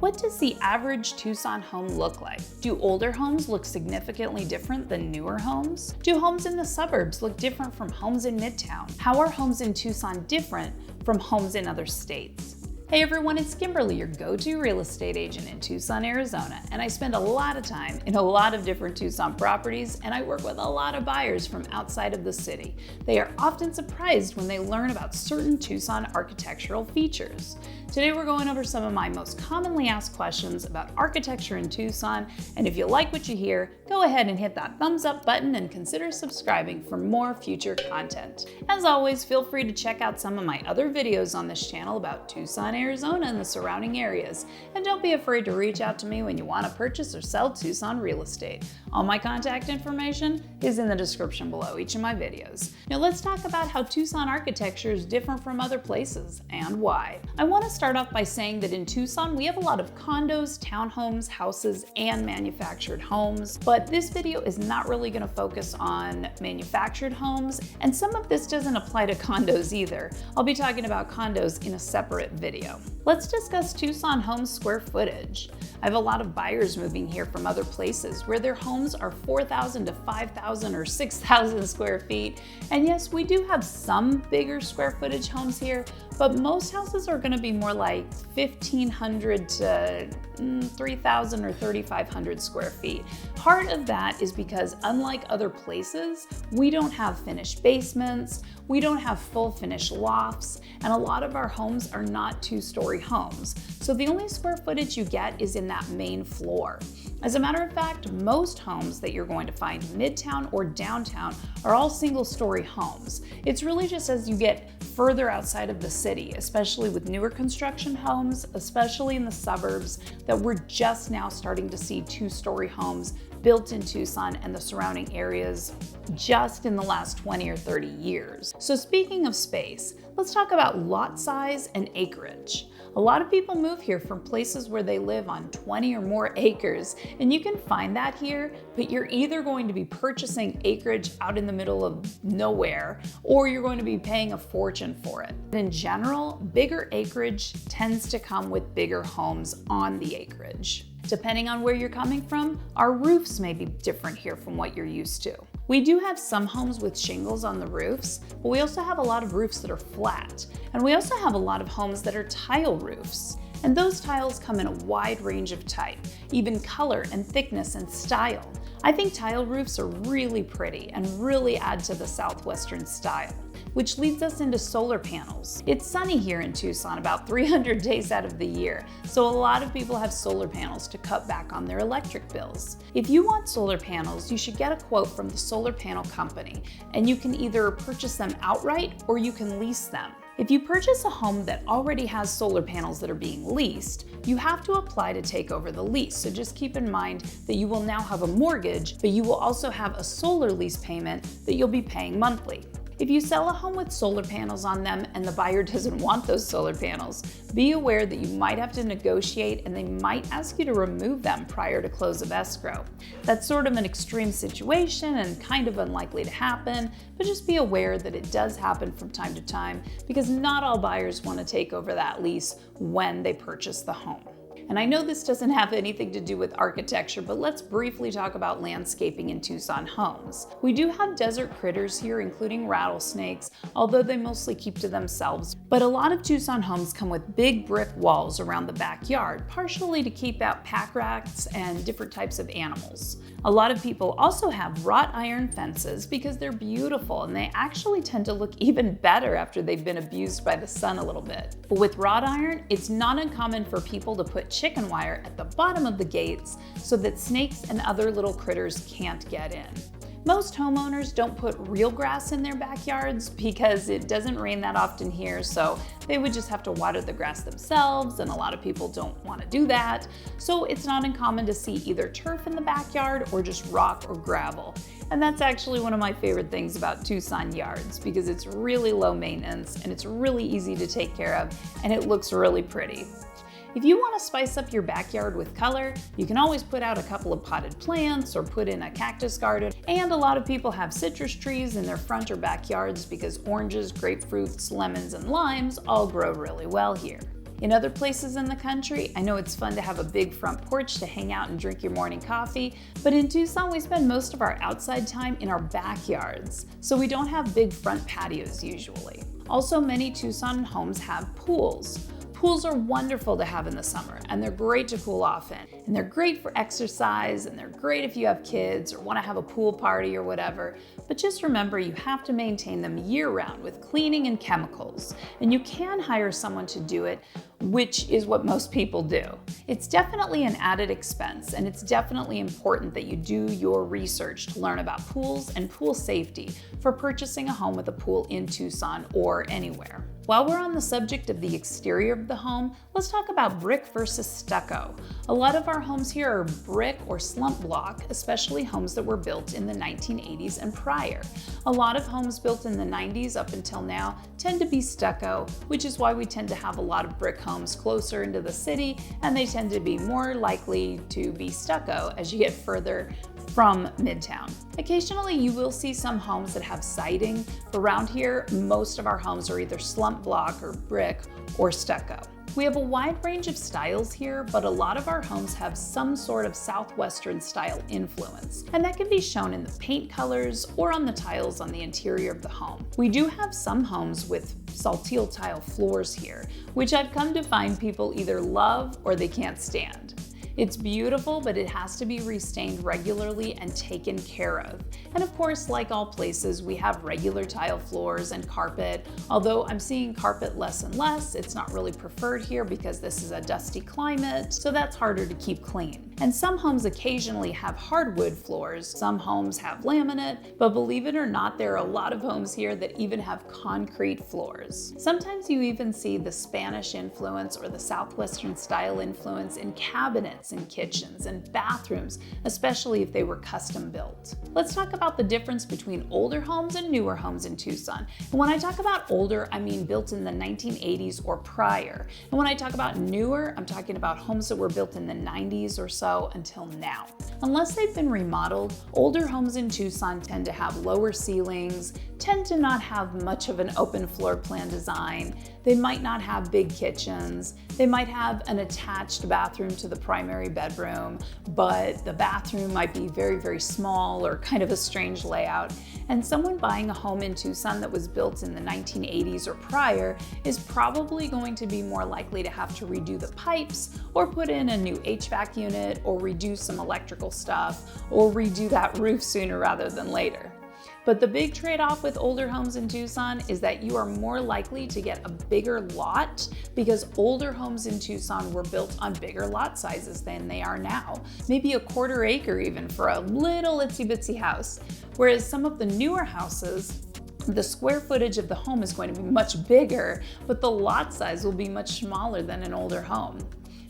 What does the average Tucson home look like? Do older homes look significantly different than newer homes? Do homes in the suburbs look different from homes in Midtown? How are homes in Tucson different from homes in other states? Hey everyone, it's Kimberly, your go-to real estate agent in Tucson, Arizona, and I spend a lot of time in a lot of different Tucson properties, and I work with a lot of buyers from outside of the city. They are often surprised when they learn about certain Tucson architectural features. Today we're going over some of my most commonly asked questions about architecture in Tucson, and if you like what you hear, go ahead and hit that thumbs up button and consider subscribing for more future content. As always, feel free to check out some of my other videos on this channel about Tucson, Arizona and the surrounding areas, and don't be afraid to reach out to me when you want to purchase or sell Tucson real estate. All my contact information is in the description below each of my videos. Now let's talk about how Tucson architecture is different from other places and why. I want to start off by saying that in Tucson we have a lot of condos, townhomes, houses, and manufactured homes, but this video is not really going to focus on manufactured homes, and some of this doesn't apply to condos either. I'll be talking about condos in a separate video. Let's discuss Tucson homes square footage. I have a lot of buyers moving here from other places where their homes are 4,000 to 5,000 or 6,000 square feet. And yes, we do have some bigger square footage homes here, but most houses are going to be more like 1,500 to 3,000 or 3,500 square feet. Part of that is because unlike other places, we don't have finished basements, we don't have full finished lofts, and a lot of our homes are not two-story homes. So the only square footage you get is in that main floor. As a matter of fact, most homes that you're going to find midtown or downtown are all single-story homes. It's really just as you get further outside of the city, especially with newer construction homes, especially in the suburbs, that we're just now starting to see two-story homes built in Tucson and the surrounding areas just in the last 20 or 30 years. So speaking of space, let's talk about lot size and acreage. A lot of people move here from places where they live on 20 or more acres, and you can find that here, but you're either going to be purchasing acreage out in the middle of nowhere, or you're going to be paying a fortune for it. In general, bigger acreage tends to come with bigger homes on the acreage. Depending on where you're coming from, our roofs may be different here from what you're used to. We do have some homes with shingles on the roofs, but we also have a lot of roofs that are flat. And we also have a lot of homes that are tile roofs. And those tiles come in a wide range of type, even color and thickness and style. I think tile roofs are really pretty and really add to the Southwestern style, which leads us into solar panels. It's sunny here in Tucson about 300 days out of the year, so a lot of people have solar panels to cut back on their electric bills. If you want solar panels, you should get a quote from the solar panel company, and you can either purchase them outright or you can lease them. If you purchase a home that already has solar panels that are being leased, you have to apply to take over the lease. So just keep in mind that you will now have a mortgage, but you will also have a solar lease payment that you'll be paying monthly. If you sell a home with solar panels on them and the buyer doesn't want those solar panels, be aware that you might have to negotiate and they might ask you to remove them prior to close of escrow. That's sort of an extreme situation and kind of unlikely to happen, but just be aware that it does happen from time to time because not all buyers want to take over that lease when they purchase the home. And I know this doesn't have anything to do with architecture, but let's briefly talk about landscaping in Tucson homes. We do have desert critters here, including rattlesnakes, although they mostly keep to themselves. But a lot of Tucson homes come with big brick walls around the backyard, partially to keep out pack rats and different types of animals. A lot of people also have wrought iron fences because they're beautiful and they actually tend to look even better after they've been abused by the sun a little bit. But with wrought iron, it's not uncommon for people to put chicken wire at the bottom of the gates so that snakes and other little critters can't get in. Most homeowners don't put real grass in their backyards because it doesn't rain that often here, so they would just have to water the grass themselves, and a lot of people don't want to do that. So it's not uncommon to see either turf in the backyard or just rock or gravel. And that's actually one of my favorite things about Tucson yards because it's really low maintenance and it's really easy to take care of and it looks really pretty. If you want to spice up your backyard with color, you can always put out a couple of potted plants or put in a cactus garden. And a lot of people have citrus trees in their front or backyards because oranges, grapefruits, lemons, and limes all grow really well here. In other places in the country, I know it's fun to have a big front porch to hang out and drink your morning coffee, but in Tucson we spend most of our outside time in our backyards, so we don't have big front patios usually. Also, many Tucson homes have pools. Pools are wonderful to have in the summer, and they're great to cool off in. And they're great for exercise, and they're great if you have kids or want to have a pool party or whatever. But just remember, you have to maintain them year-round with cleaning and chemicals. And you can hire someone to do it, which is what most people do. It's definitely an added expense, and it's definitely important that you do your research to learn about pools and pool safety for purchasing a home with a pool in Tucson or anywhere. While we're on the subject of the exterior of the home, let's talk about brick versus stucco. A lot of our homes here are brick or slump block, especially homes that were built in the 1980s and prior. A lot of homes built in the 90s up until now tend to be stucco, which is why we tend to have a lot of brick homes closer into the city, and they tend to be more likely to be stucco as you get further from Midtown. Occasionally you will see some homes that have siding, but around here most of our homes are either slump block or brick or stucco. We have a wide range of styles here, but a lot of our homes have some sort of Southwestern style influence, and that can be shown in the paint colors or on the tiles on the interior of the home. We do have some homes with saltile tile floors here, which I've come to find people either love or they can't stand. It's beautiful, but it has to be restained regularly and taken care of. And of course, like all places, we have regular tile floors and carpet, although I'm seeing carpet less and less. It's not really preferred here because this is a dusty climate, so that's harder to keep clean. And some homes occasionally have hardwood floors. Some homes have laminate, but believe it or not, there are a lot of homes here that even have concrete floors. Sometimes you even see the Spanish influence or the Southwestern style influence in cabinets and kitchens and bathrooms, especially if they were custom built. Let's talk about the difference between older homes and newer homes in Tucson. And when I talk about older, I mean built in the 1980s or prior. And when I talk about newer, I'm talking about homes that were built in the 90s or so until now. Unless they've been remodeled, older homes in Tucson tend to have lower ceilings, tend to not have much of an open floor plan design. They might not have big kitchens. They might have an attached bathroom to the primary bedroom, but the bathroom might be very, very small or kind of a strange layout. And someone buying a home in Tucson that was built in the 1980s or prior is probably going to be more likely to have to redo the pipes or put in a new HVAC unit or redo some electrical stuff or redo that roof sooner rather than later. But the big trade-off with older homes in Tucson is that you are more likely to get a bigger lot because older homes in Tucson were built on bigger lot sizes than they are now. Maybe a quarter acre even for a little itsy bitsy house. Whereas some of the newer houses, the square footage of the home is going to be much bigger, but the lot size will be much smaller than an older home.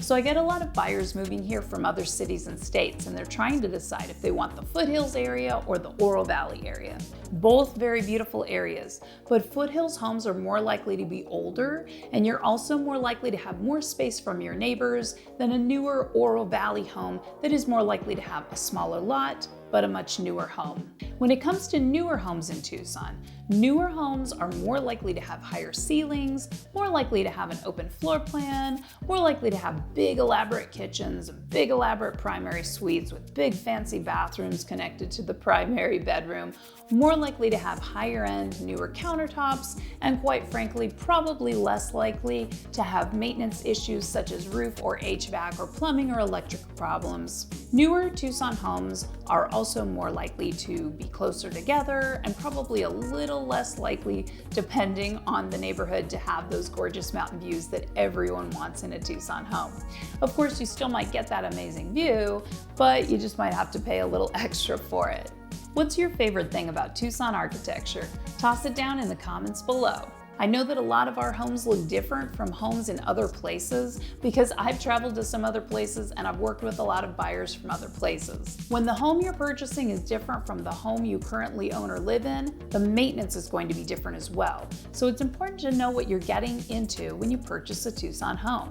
So I get a lot of buyers moving here from other cities and states, and they're trying to decide if they want the Foothills area or the Oro Valley area. Both very beautiful areas, but Foothills homes are more likely to be older, and you're also more likely to have more space from your neighbors than a newer Oro Valley home that is more likely to have a smaller lot, but a much newer home. When it comes to newer homes in Tucson, newer homes are more likely to have higher ceilings, more likely to have an open floor plan, more likely to have big elaborate kitchens, big elaborate primary suites with big fancy bathrooms connected to the primary bedroom, more likely to have higher end, newer countertops, and quite frankly, probably less likely to have maintenance issues such as roof or HVAC or plumbing or electric problems. Newer Tucson homes are also more likely to be closer together and probably a little less likely, depending on the neighborhood, to have those gorgeous mountain views that everyone wants in a Tucson home. Of course, you still might get that amazing view, but you just might have to pay a little extra for it. What's your favorite thing about Tucson architecture? Toss it down in the comments below. I know that a lot of our homes look different from homes in other places because I've traveled to some other places and I've worked with a lot of buyers from other places. When the home you're purchasing is different from the home you currently own or live in, the maintenance is going to be different as well. So it's important to know what you're getting into when you purchase a Tucson home.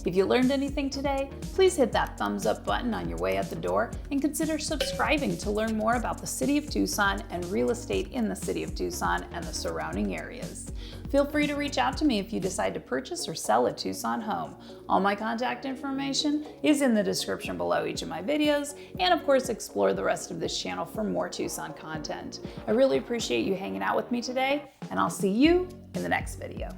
If you learned anything today, please hit that thumbs up button on your way out the door and consider subscribing to learn more about the city of Tucson and real estate in the city of Tucson and the surrounding areas. Feel free to reach out to me if you decide to purchase or sell a Tucson home. All my contact information is in the description below each of my videos, and of course explore the rest of this channel for more Tucson content. I really appreciate you hanging out with me today, and I'll see you in the next video.